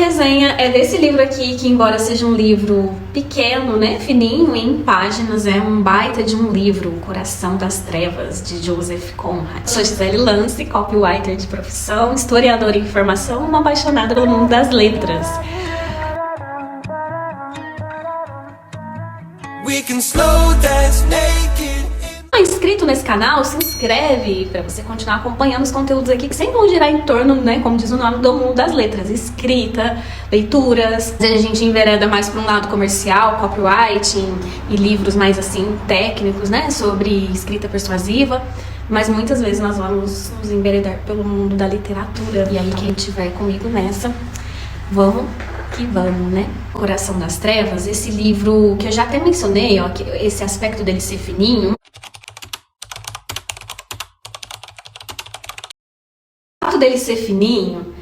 resenha é desse livro aqui, que embora seja um livro pequeno, né, fininho em páginas, é um baita de um livro, O Coração das Trevas, de Joseph Conrad. Sou Gisele Lance, copywriter de profissão, historiadora em formação, uma apaixonada pelo mundo das letras. We can slow dance naked. Inscrito nesse canal, se inscreve para você continuar acompanhando os conteúdos aqui que sempre vão girar em torno, né, como diz o nome, do mundo das letras, escrita, leituras. Às vezes a gente envereda mais para um lado comercial, copywriting e livros mais assim técnicos, né, sobre escrita persuasiva, mas muitas vezes nós vamos nos enveredar pelo mundo da literatura. E aí quem tiver comigo nessa, vamos que vamos, né? Coração das Trevas, esse livro que eu já até mencionei, ó, que esse aspecto dele ser fininho. Dele ser fininho,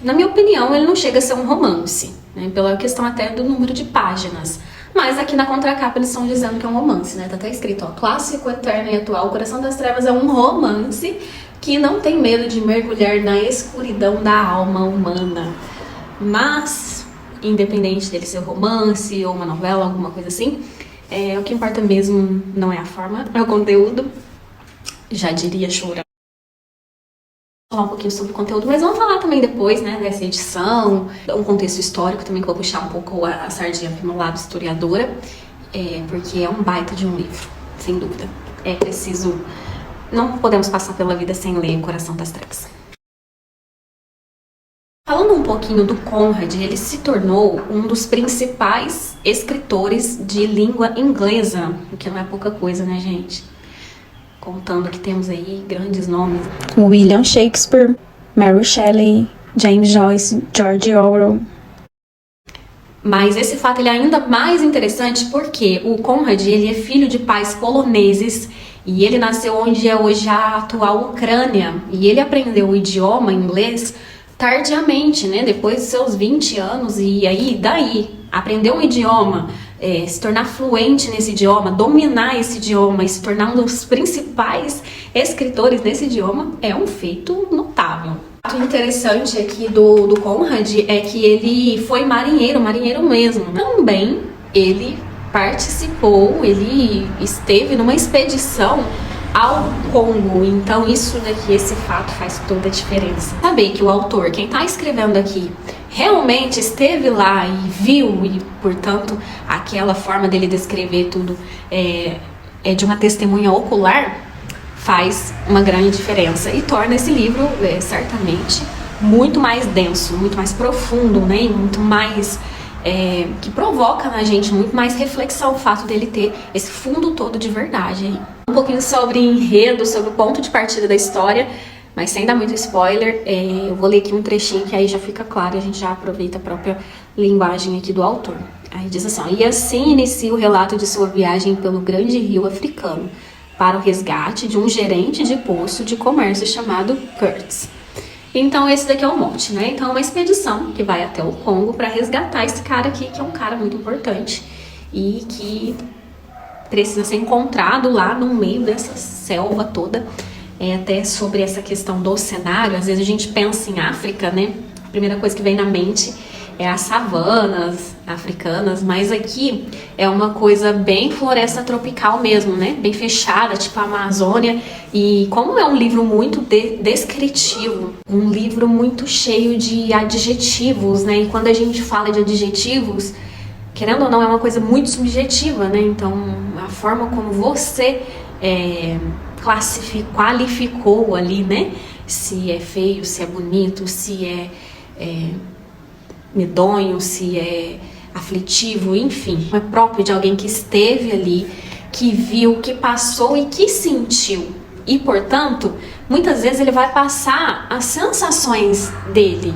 na minha opinião, ele não chega a ser um romance, né, pela questão até do número de páginas. Mas aqui na contracapa eles estão dizendo que é um romance, né? Tá até escrito, ó, clássico, eterno e atual. O Coração das Trevas é um romance que não tem medo de mergulhar na escuridão da alma humana. Mas, independente dele ser um romance ou uma novela, alguma coisa assim, o que importa mesmo não é a forma, é o conteúdo. Já diria Chorão. Falar um pouquinho sobre o conteúdo, mas vamos falar também depois, né, dessa edição, um contexto histórico também, que eu vou puxar um pouco a sardinha pro meu lado historiadora, porque é um baita de um livro, sem dúvida. É preciso, não podemos passar pela vida sem ler O Coração das Trevas. Falando um pouquinho do Conrad, ele se tornou um dos principais escritores de língua inglesa, o que não é pouca coisa, né, gente? Contando que temos aí grandes nomes. William Shakespeare, Mary Shelley, James Joyce, George Orwell. Mas esse fato ele é ainda mais interessante porque o Conrad ele é filho de pais poloneses e ele nasceu onde é hoje a atual Ucrânia. E ele aprendeu o idioma inglês tardiamente, né? Depois dos seus 20 anos. E aí, aprender um idioma, se tornar fluente nesse idioma, dominar esse idioma e se tornar um dos principais escritores desse idioma é um feito notável. O fato interessante aqui do Conrad é que ele foi marinheiro mesmo. Também ele participou, ele esteve numa expedição ao Congo, então isso daqui, esse fato faz toda a diferença. Saber que o autor, quem está escrevendo aqui, realmente esteve lá e viu, e portanto aquela forma dele descrever tudo é de uma testemunha ocular, faz uma grande diferença e torna esse livro certamente muito mais denso, muito mais profundo, né, e muito mais que provoca na gente muito mais reflexão, o fato dele ter esse fundo todo de verdade aí. Um pouquinho sobre enredo, sobre o ponto de partida da história, mas sem dar muito spoiler, eu vou ler aqui um trechinho que aí já fica claro e a gente já aproveita a própria linguagem aqui do autor. Aí diz assim, ó, e assim inicia o relato de sua viagem pelo grande rio africano para o resgate de um gerente de posto de comércio chamado Kurtz. Então esse daqui é um monte, né? Então é uma expedição que vai até o Congo para resgatar esse cara aqui, que é um cara muito importante e que precisa ser encontrado lá no meio dessa selva toda. Até sobre essa questão do cenário, às vezes a gente pensa em África, né? A primeira coisa que vem na mente é as savanas africanas, mas aqui é uma coisa bem floresta tropical mesmo, né? Bem fechada, tipo a Amazônia. E como é um livro muito descritivo, um livro muito cheio de adjetivos, né? E quando a gente fala de adjetivos, querendo ou não, é uma coisa muito subjetiva, né? Então, a forma como você qualificou ali, né? Se é feio, se é bonito, se é medonho, se é aflitivo, enfim. É próprio de alguém que esteve ali, que viu, que passou e que sentiu. E, portanto, muitas vezes ele vai passar as sensações dele,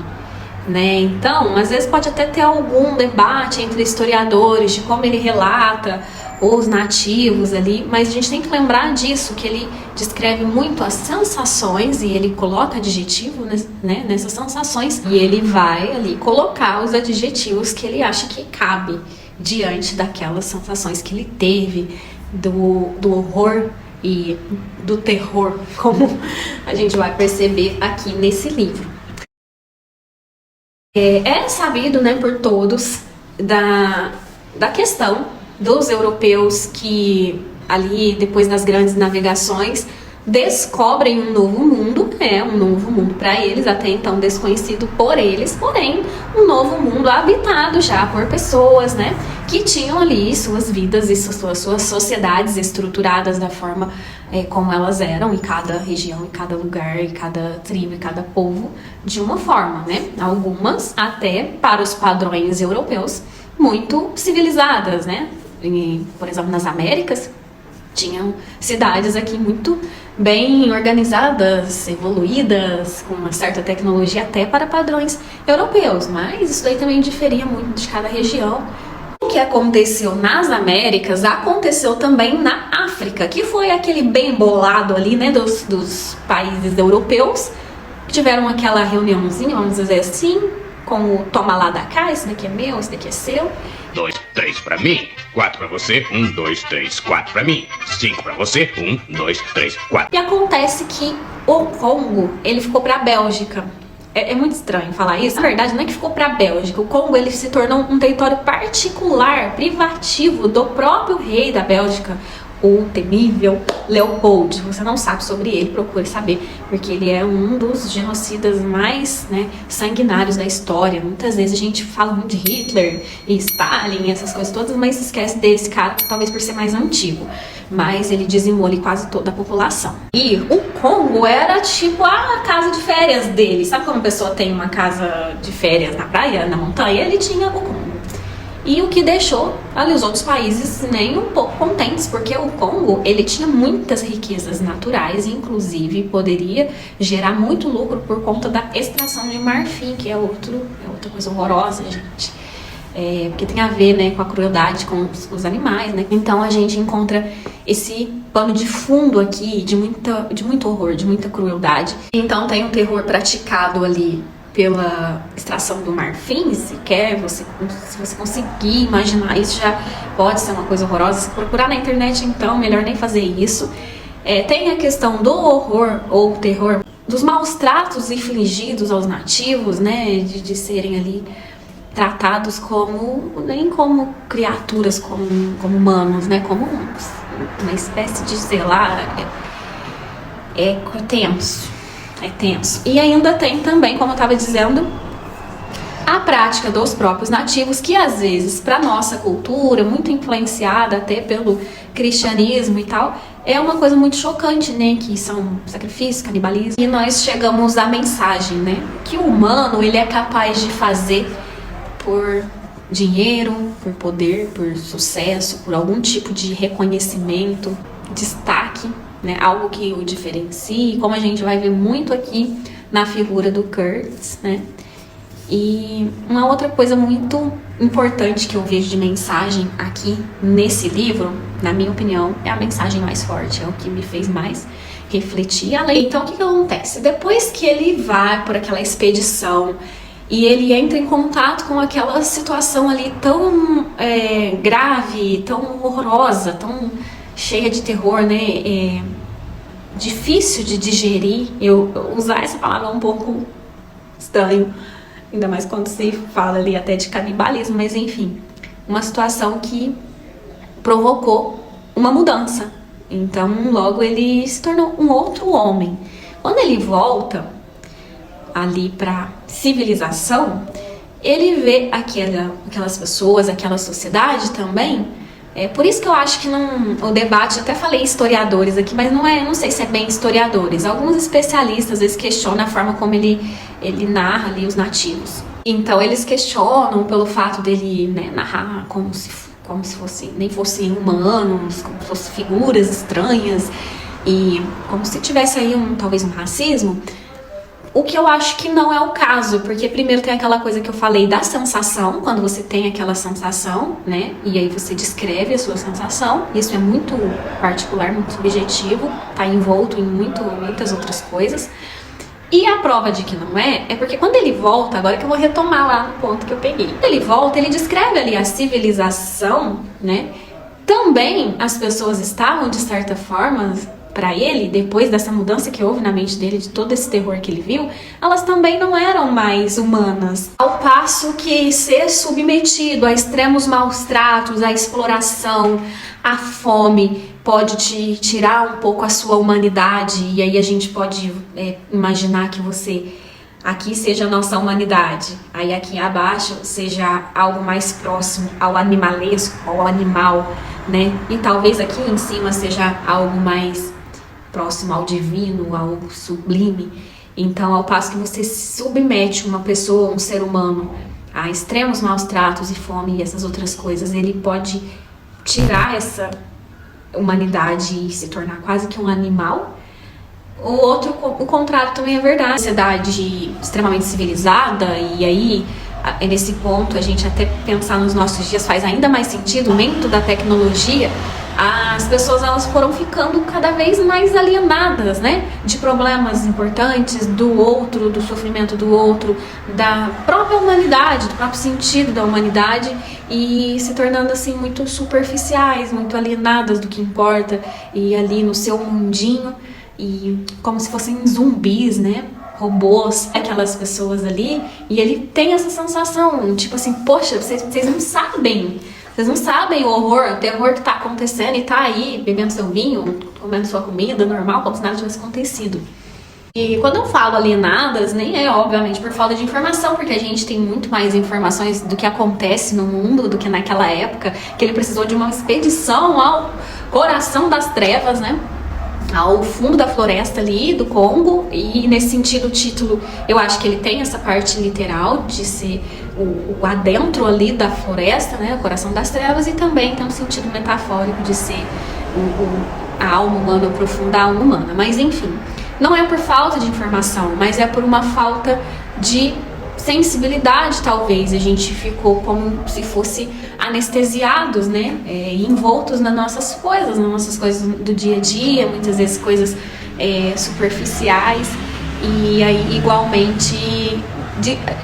né? Então, às vezes pode até ter algum debate entre historiadores de como ele relata os nativos ali, mas a gente tem que lembrar disso, que ele descreve muito as sensações e ele coloca adjetivo, né, nessas sensações, e ele vai ali colocar os adjetivos que ele acha que cabe diante daquelas sensações que ele teve, do horror e do terror, como a gente vai perceber aqui nesse livro. É sabido, né, por todos da questão dos europeus que ali, depois das grandes navegações, descobrem um novo mundo para eles, até então desconhecido por eles, porém um novo mundo habitado já por pessoas, né, que tinham ali suas vidas e suas sociedades estruturadas da forma como elas eram em cada região, em cada lugar, em cada tribo, em cada povo, de uma forma, né, algumas até para os padrões europeus muito civilizadas, né, por exemplo, nas Américas tinham cidades aqui muito bem organizadas, evoluídas, com uma certa tecnologia até para padrões europeus, mas isso daí também diferia muito de cada região. O que aconteceu nas Américas aconteceu também na África, que foi aquele bem bolado ali, né, dos países europeus, que tiveram aquela reuniãozinha, vamos dizer assim, com o toma lá da cá, esse daqui é meu, esse daqui é seu. 2, 3 pra mim, 4 pra você, 1, 2, 3, 4 pra mim, 5 pra você, 1, 2, 3, 4. E acontece que o Congo, ele ficou pra Bélgica. É muito estranho falar isso. Na verdade, não é que ficou pra Bélgica. O Congo, ele se tornou um território particular, privativo do próprio rei da Bélgica, o temível Leopold. Você não sabe sobre ele, procure saber, porque ele é um dos genocidas mais, né, sanguinários da história. Muitas vezes a gente fala muito de Hitler e Stalin, essas coisas todas, mas esquece desse cara, talvez por ser mais antigo. Mas ele dizimou ali quase toda a população. E o Congo era tipo a casa de férias dele. Sabe como a pessoa tem uma casa de férias na praia, na montanha? Ele tinha o Congo. E o que deixou ali os outros países nem um pouco contentes, porque o Congo, ele tinha muitas riquezas naturais e inclusive poderia gerar muito lucro por conta da extração de marfim, que é outra coisa horrorosa, gente. Porque tem a ver, né, com a crueldade com os animais, né? Então a gente encontra esse pano de fundo aqui de muito horror, de muita crueldade. Então tem um terror praticado ali pela extração do marfim, se você conseguir imaginar isso, já pode ser uma coisa horrorosa. Se procurar na internet, então, melhor nem fazer isso. Tem a questão do horror ou terror, dos maus tratos infligidos aos nativos, né, de serem ali tratados nem como criaturas, como humanos, né, como uma espécie de, sei lá, é tenso. É tenso. E ainda tem também, como eu estava dizendo, a prática dos próprios nativos, que às vezes, para nossa cultura, muito influenciada até pelo cristianismo e tal, é uma coisa muito chocante, né? Que são sacrifícios, canibalismo. E nós chegamos à mensagem, né? Que o humano, ele é capaz de fazer por dinheiro, por poder, por sucesso, por algum tipo de reconhecimento, destaque, né, algo que o diferencie, como a gente vai ver muito aqui na figura do Kurtz, né? E uma outra coisa muito importante que eu vejo de mensagem aqui nesse livro, na minha opinião, é a mensagem mais forte, é o que me fez mais refletir além. Então, o que acontece? Depois que ele vai por aquela expedição e ele entra em contato com aquela situação ali tão grave, tão horrorosa, tão cheia de terror, né? Difícil de digerir. Eu usar essa palavra é um pouco estranho, ainda mais quando se fala ali até de canibalismo, mas enfim, uma situação que provocou uma mudança. Então, logo ele se tornou um outro homem. Quando ele volta ali para civilização, ele vê aquelas pessoas, aquela sociedade também. Por isso que eu acho que o debate, até falei historiadores aqui, mas não sei se é bem historiadores. Alguns especialistas, eles questionam a forma como ele narra ali os nativos. Então eles questionam pelo fato dele, né, narrar como se nem fossem humanos, como se fossem figuras estranhas e como se tivesse aí talvez um racismo. O que eu acho que não é o caso, porque primeiro tem aquela coisa que eu falei da sensação, quando você tem aquela sensação, né, e aí você descreve a sua sensação, isso é muito particular, muito subjetivo, tá envolto em muitas outras coisas. E a prova de que não é porque quando ele volta, agora que eu vou retomar lá no ponto que eu peguei, ele volta, ele descreve ali a civilização, né, também as pessoas estavam de certa forma para ele, depois dessa mudança que houve na mente dele, de todo esse terror que ele viu, elas também não eram mais humanas. Ao passo que ser submetido a extremos maus tratos, a exploração, a fome, pode te tirar um pouco a sua humanidade, e aí a gente pode imaginar que você aqui seja a nossa humanidade, aí aqui abaixo seja algo mais próximo ao animalesco, ao animal, né? E talvez aqui em cima seja algo mais próximo ao divino, ao sublime. Então, ao passo que você submete uma pessoa, um ser humano, a extremos maus tratos e fome e essas outras coisas, ele pode tirar essa humanidade e se tornar quase que um animal. O contrário também é verdade. Uma sociedade extremamente civilizada, e aí nesse ponto a gente até pensar nos nossos dias faz ainda mais sentido, o aumento da tecnologia, as pessoas elas foram ficando cada vez mais alienadas, né, de problemas importantes do outro, do sofrimento do outro, da própria humanidade, do próprio sentido da humanidade, e se tornando assim muito superficiais, muito alienadas do que importa, e ali no seu mundinho, e como se fossem zumbis, né, robôs, aquelas pessoas ali. E ele tem essa sensação, tipo assim, poxa, vocês não sabem. Vocês não sabem o horror, o terror que tá acontecendo, e tá aí bebendo seu vinho, comendo sua comida normal, como se nada tivesse acontecido. E quando eu falo alienadas, nem é obviamente por falta de informação, porque a gente tem muito mais informações do que acontece no mundo do que naquela época, que ele precisou de uma expedição ao coração das trevas, né? Ao fundo da floresta ali do Congo. E nesse sentido o título, eu acho que ele tem essa parte literal de ser o adentro ali da floresta, né, o coração das trevas, e também tem um sentido metafórico de ser a alma humana, o profundo da alma humana. Mas enfim, não é por falta de informação, mas é por uma falta de sensibilidade, talvez. A gente ficou como se fosse anestesiados, né, envoltos nas nossas coisas do dia a dia, muitas vezes coisas superficiais, e aí igualmente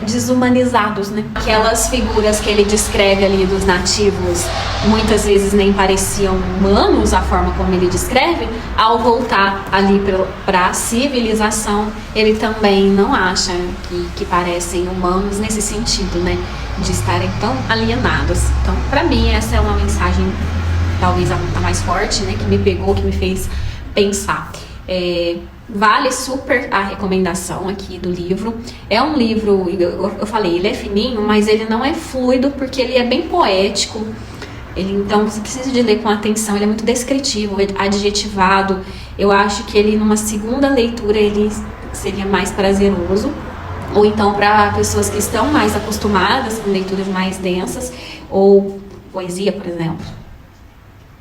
desumanizados, né? Aquelas figuras que ele descreve ali dos nativos muitas vezes nem pareciam humanos, a forma como ele descreve. Ao voltar ali para a civilização, ele também não acha que parecem humanos nesse sentido, né? De estarem tão alienados. Então, para mim, essa é uma mensagem talvez a mais forte, né? Que me pegou, que me fez pensar. Vale super a recomendação aqui do livro. É um livro, eu falei, ele é fininho, mas ele não é fluido, porque ele é bem poético. Então você precisa de ler com atenção. Ele é muito descritivo, adjetivado. Eu acho que ele, numa segunda leitura, ele seria mais prazeroso. Ou então para pessoas que estão mais acostumadas com leituras mais densas, ou poesia, por exemplo.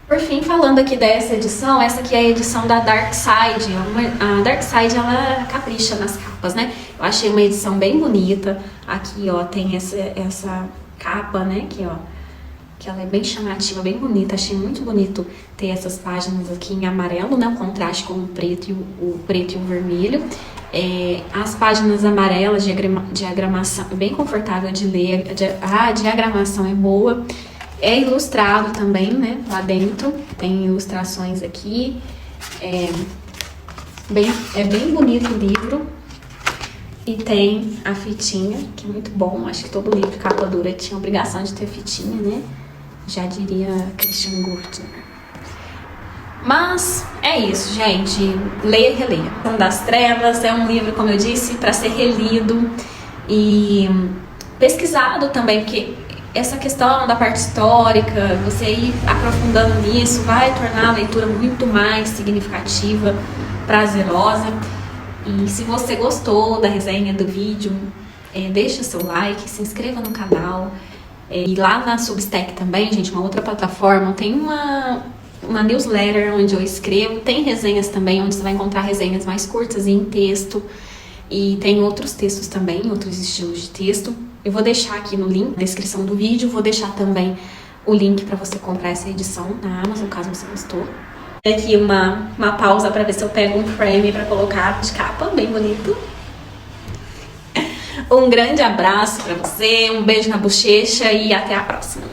Por fim, falando aqui dessa edição, essa aqui é a edição da Dark Side. A Dark Side, ela capricha nas capas, né? Eu achei uma edição bem bonita. Aqui, ó, tem essa capa, né? Aqui, ó, que ela é bem chamativa, bem bonita. Achei muito bonito ter essas páginas aqui em amarelo, né? O contraste com o preto e o vermelho. As páginas amarelas, diagramação, bem confortável de ler. A diagramação é boa. É ilustrado também, né? Lá dentro tem ilustrações aqui. É bem bonito o livro. E tem a fitinha, que é muito bom. Acho que todo livro de capa dura tinha obrigação de ter fitinha, né? Já diria Christian Gurtner. Mas é isso, gente. Leia e releia. Coração das Trevas é um livro, como eu disse, para ser relido e pesquisado também, porque essa questão da parte histórica, você ir aprofundando nisso, vai tornar a leitura muito mais significativa, prazerosa. E se você gostou da resenha do vídeo, deixa seu like, se inscreva no canal. E lá na Substack também, gente, uma outra plataforma, tem uma newsletter onde eu escrevo. Tem resenhas também, onde você vai encontrar resenhas mais curtas e em texto. E tem outros textos também, outros estilos de texto. Eu vou deixar aqui no link, na descrição do vídeo, vou deixar também o link para você comprar essa edição na Amazon, caso você gostou. Aqui uma pausa para ver se eu pego um frame para colocar de capa, bem bonito. Um grande abraço para você, um beijo na bochecha e até a próxima.